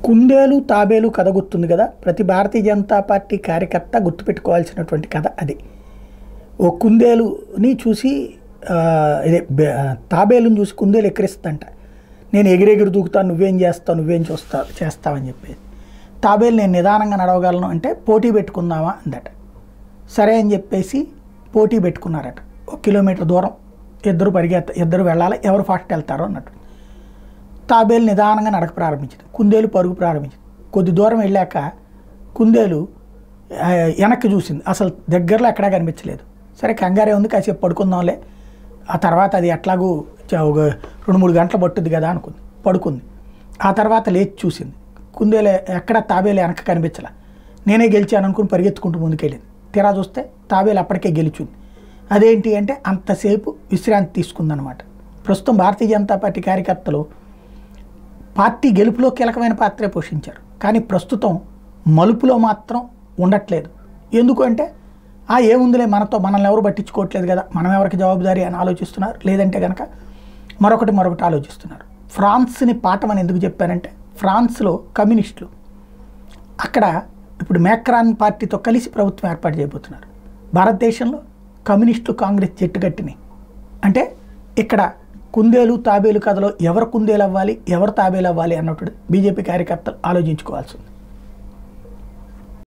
కుందేలు తాబేలు కథ గుర్తుంది కదా. ప్రతి భారతీయ జనతా పార్టీ కార్యకర్త గుర్తుపెట్టుకోవాల్సినటువంటి కథ అది. ఓ కుందేలుని చూసి తాబేలుని చూసి కుందేలు ఎక్కిరిస్తుందంట. నేను ఎగిరెగిరి దూకుతాను, నువ్వేం చేస్తావు, నువ్వేం చేస్తావని చెప్పేసి. తాబేలు నేను నిదానంగా నడవగలను అంటే పోటీ పెట్టుకుందామా అందట. సరే అని చెప్పేసి పోటీ పెట్టుకున్నారట. 1 కిలోమీటర్ దూరం ఇద్దరు వెళ్ళాలి, ఎవరు ఫాస్ట్ వెళ్తారో అన్నట్టు. తాబేలు నిదానంగా నడక ప్రారంభించింది, కుందేలు పరుగు ప్రారంభించింది. కొద్ది దూరం వెళ్ళాక కుందేలు వెనక్కి చూసింది, అసలు దగ్గరలో ఎక్కడా కనిపించలేదు. సరే కంగారే ఉంది, కాసేపు పడుకుందాంలే, ఆ తర్వాత అది ఎట్లాగూ 2-3 గంటలు పట్టుద్ది కదా అనుకుంది, పడుకుంది. ఆ తర్వాత లేచి చూసింది, కుందేలు ఎక్కడ తాబేలు వెనక కనిపించలే. నేనే గెలిచాను అనుకుని పరిగెత్తుకుంటూ ముందుకెళ్ళింది. తీరా చూస్తే తాబేలు అప్పటికే గెలిచింది. అదేంటి అంటే అంతసేపు విశ్రాంతి తీసుకుందనమాట. ప్రస్తుతం భారతీయ జనతా పార్టీ కార్యకర్తలు పార్టీ గెలుపులో కీలకమైన పాత్రే పోషించారు, కానీ ప్రస్తుతం మలుపులో మాత్రం ఉండట్లేదు. ఎందుకు అంటే ఏముందిలే, మనల్ని ఎవరు పట్టించుకోవట్లేదు కదా, మనం ఎవరికి జవాబుదారీ అని ఆలోచిస్తున్నారు. లేదంటే కనుక మరొకటి ఆలోచిస్తున్నారు. ఫ్రాన్స్ని పాఠం అని ఎందుకు చెప్పారంటే, ఫ్రాన్స్లో కమ్యూనిస్టులు అక్కడ ఇప్పుడు మ్యాక్రాన్ పార్టీతో కలిసి ప్రభుత్వం ఏర్పాటు చేయబోతున్నారు. భారతదేశంలో కమ్యూనిస్టులు కాంగ్రెస్ జట్టు కట్టినాయి. అంటే ఇక్కడ కుందేలు తాబేలు కథలో ఎవరు కుందేలు అవ్వాలి, ఎవరు తాబేలు అవ్వాలి అన్నట్టు బీజేపీ కార్యకర్తలు ఆలోచించుకోవాల్సి ఉంది.